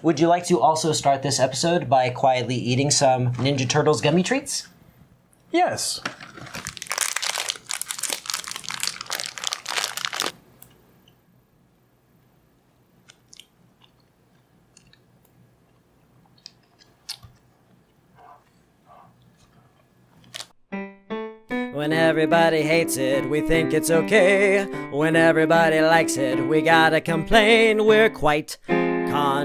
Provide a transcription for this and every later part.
Would you like to also start this episode by quietly eating some Ninja Turtles gummy treats? Yes. When everybody hates it, we think it's okay. When everybody likes it, we gotta complain. We're quite contrary.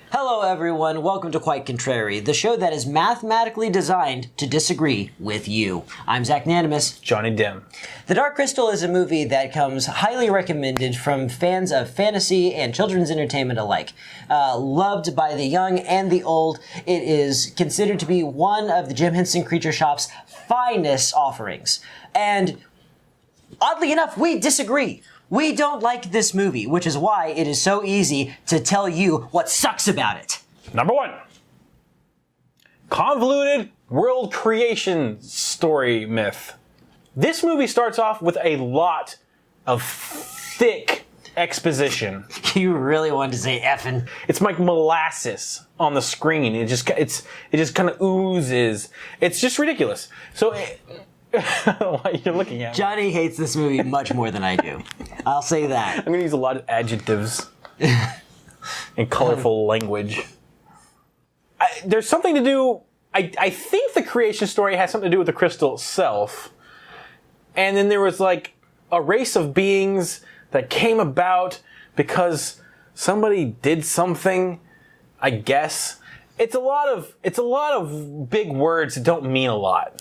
Hello everyone, welcome to Quite Contrary, the show that is mathematically designed to disagree with you. I'm Zach Nanimus. Johnny Dim. The Dark Crystal is a movie that comes highly recommended from fans of fantasy and children's entertainment alike. Loved by the young and the old, it is considered to be one of the Jim Henson Creature Shop's finest offerings. And oddly enough, we disagree. We don't like this movie, which is why it is so easy to tell you what sucks about it. Number one. Convoluted world creation story myth. This movie starts off with a lot of thick exposition. You really wanted to say effing. It's like molasses on the screen. It just kind of oozes. It's just ridiculous. So what you're looking at? Johnny hates this movie much more than I do. I'll say that. I'm going to use a lot of adjectives and colorful language. There's something to do. I think the creation story has something to do with the crystal itself. And then there was like a race of beings that came about because somebody did something, I guess. It's a lot of big words that don't mean a lot.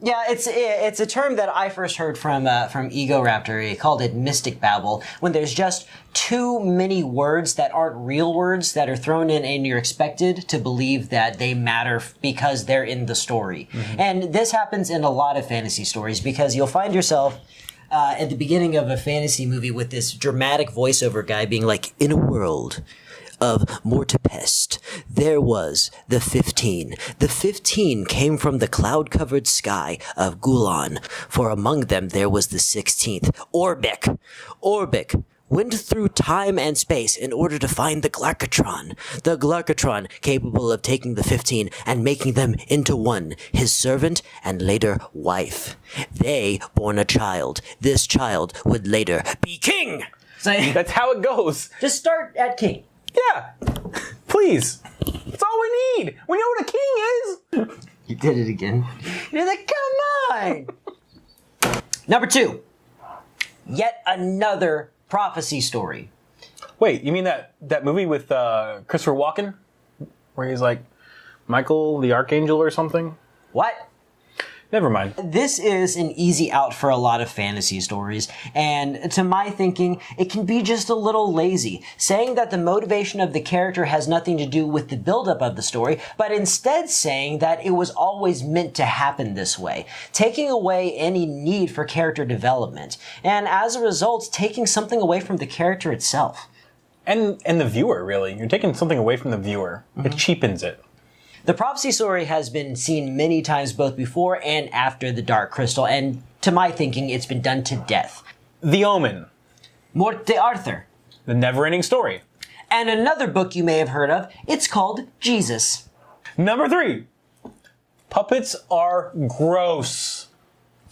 Yeah, it's a term that I first heard from Ego Raptor. He called it mystic babble, when there's just too many words that aren't real words that are thrown in and you're expected to believe that they matter because they're in the story. Mm-hmm. And this happens in a lot of fantasy stories because you'll find yourself at the beginning of a fantasy movie with this dramatic voiceover guy being like, in a world of Mortipest, there was the 15. The 15 came from the cloud-covered sky of Gulan, for among them there was the 16th, Orbic. Orbic went through time and space in order to find the Glarkatron capable of taking the 15 and making them into one, his servant and later wife. They born a child. This child would later be king. So, that's how it goes. Just start at king. Yeah, please. That's all we need. We know what a king is. You did it again. You're like, come on. Number two. Yet another prophecy story. Wait, you mean that movie with Christopher Walken? Where he's like Michael the Archangel or something? What? Never mind. This is an easy out for a lot of fantasy stories, and to my thinking, it can be just a little lazy, saying that the motivation of the character has nothing to do with the buildup of the story, but instead saying that it was always meant to happen this way, taking away any need for character development, and as a result, taking something away from the character itself. And the viewer, really. You're taking something away from the viewer. Mm-hmm. It cheapens it. The prophecy story has been seen many times both before and after The Dark Crystal, and to my thinking, it's been done to death. The Omen. Morte Arthur. The Never-Ending Story. And another book you may have heard of, it's called Jesus. Number three. Puppets are gross.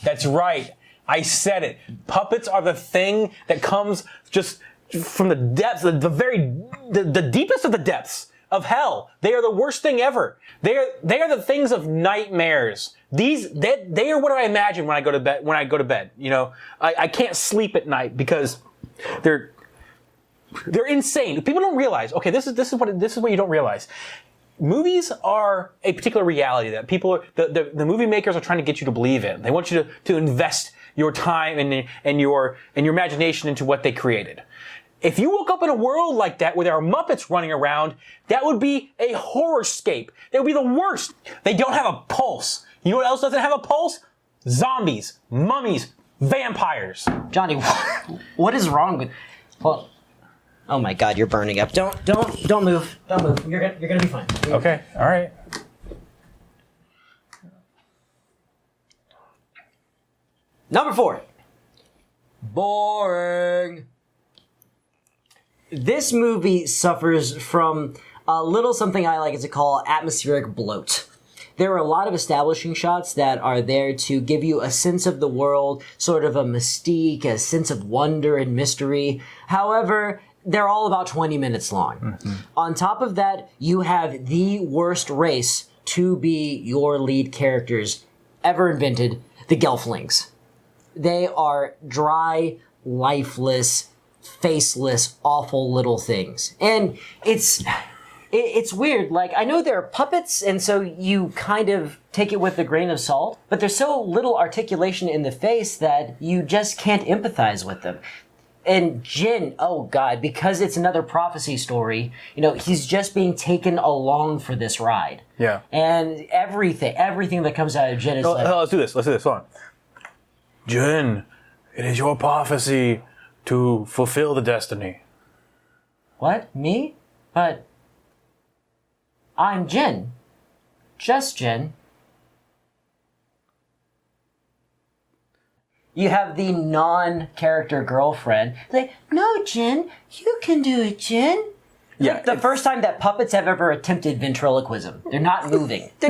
That's right. I said it. Puppets are the thing that comes just from the depths, the deepest of the depths of hell. They are the worst thing ever. They are the things of nightmares. They are what I imagine when I go to bed. You know, I can't sleep at night because they're insane. People don't realize. Okay, this is what you don't realize. Movies are a particular reality that the movie makers are trying to get you to believe in. They want you to invest your time and your imagination into what they created. If you woke up in a world like that where there are Muppets running around, that would be a horrorscape. That would be the worst. They don't have a pulse. You know what else doesn't have a pulse? Zombies, mummies, vampires. Johnny, what is wrong with... Well, oh my God, you're burning up. Don't move. Don't move. You're gonna be fine. Okay, all right. Number 4. Boring. This movie suffers from a little something I like to call atmospheric bloat. There are a lot of establishing shots that are there to give you a sense of the world, sort of a mystique, a sense of wonder and mystery. However, they're all about 20 minutes long. Mm-hmm. On top of that, you have the worst race to be your lead characters ever invented, the Gelflings. They are dry, lifeless, faceless, awful little things. And it's weird. Like, I know they're puppets, and so you kind of take it with a grain of salt, but there's so little articulation in the face that you just can't empathize with them. And Jin, oh god, because it's another prophecy story, he's just being taken along for this ride. Yeah. And everything that comes out of Jin is let's do this. Hold on. Jin, it is your prophecy to fulfill the destiny. What? Me? But I'm Jin. Just Jin. You have the non-character girlfriend. Like, no, Jin, you can do it, Jin. Yeah. The first time that puppets have ever attempted ventriloquism. They're not moving. Here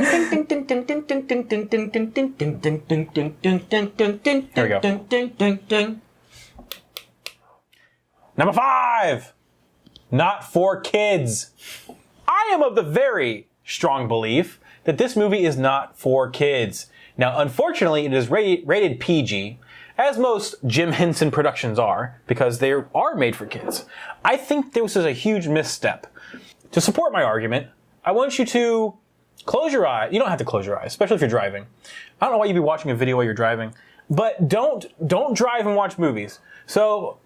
we go. Number 5. Not for kids. I am of the very strong belief that this movie is not for kids. Now, unfortunately, it is rated PG, as most Jim Henson productions are, because they are made for kids. I think this is a huge misstep. To support my argument, I want you to close your eyes. You don't have to close your eyes, especially if you're driving. I don't know why you'd be watching a video while you're driving, but don't drive and watch movies. So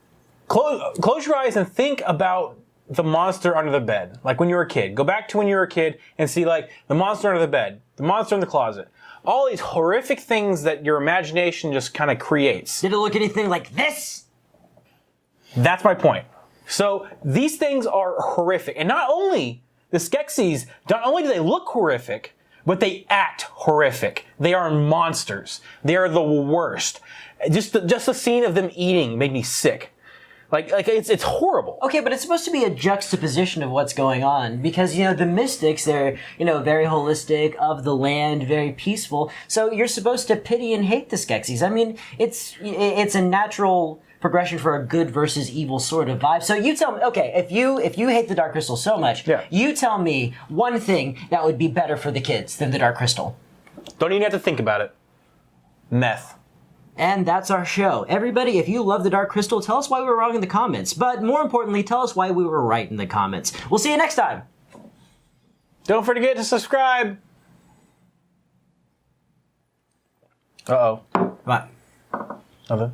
close your eyes and think about the monster under the bed, like when you were a kid. Go back to when you were a kid and see, like, the monster under the bed, the monster in the closet. All these horrific things that your imagination just kind of creates. Did it look anything like this? That's my point. So these things are horrific. And not only the Skeksis, not only do they look horrific, but they act horrific. They are monsters. They are the worst. Just the scene of them eating made me sick. Like it's horrible. Okay, but it's supposed to be a juxtaposition of what's going on because, the mystics, they're, very holistic, of the land, very peaceful. So you're supposed to pity and hate the Skeksis. I mean, it's a natural progression for a good versus evil sort of vibe. So you tell me, okay, if you hate the Dark Crystal so much, you tell me one thing that would be better for the kids than the Dark Crystal. Don't even have to think about it. Meth. And that's our show. Everybody, if you love the Dark Crystal, tell us why we were wrong in the comments. But more importantly, tell us why we were right in the comments. We'll see you next time. Don't forget to subscribe. Uh-oh. What? Nothing.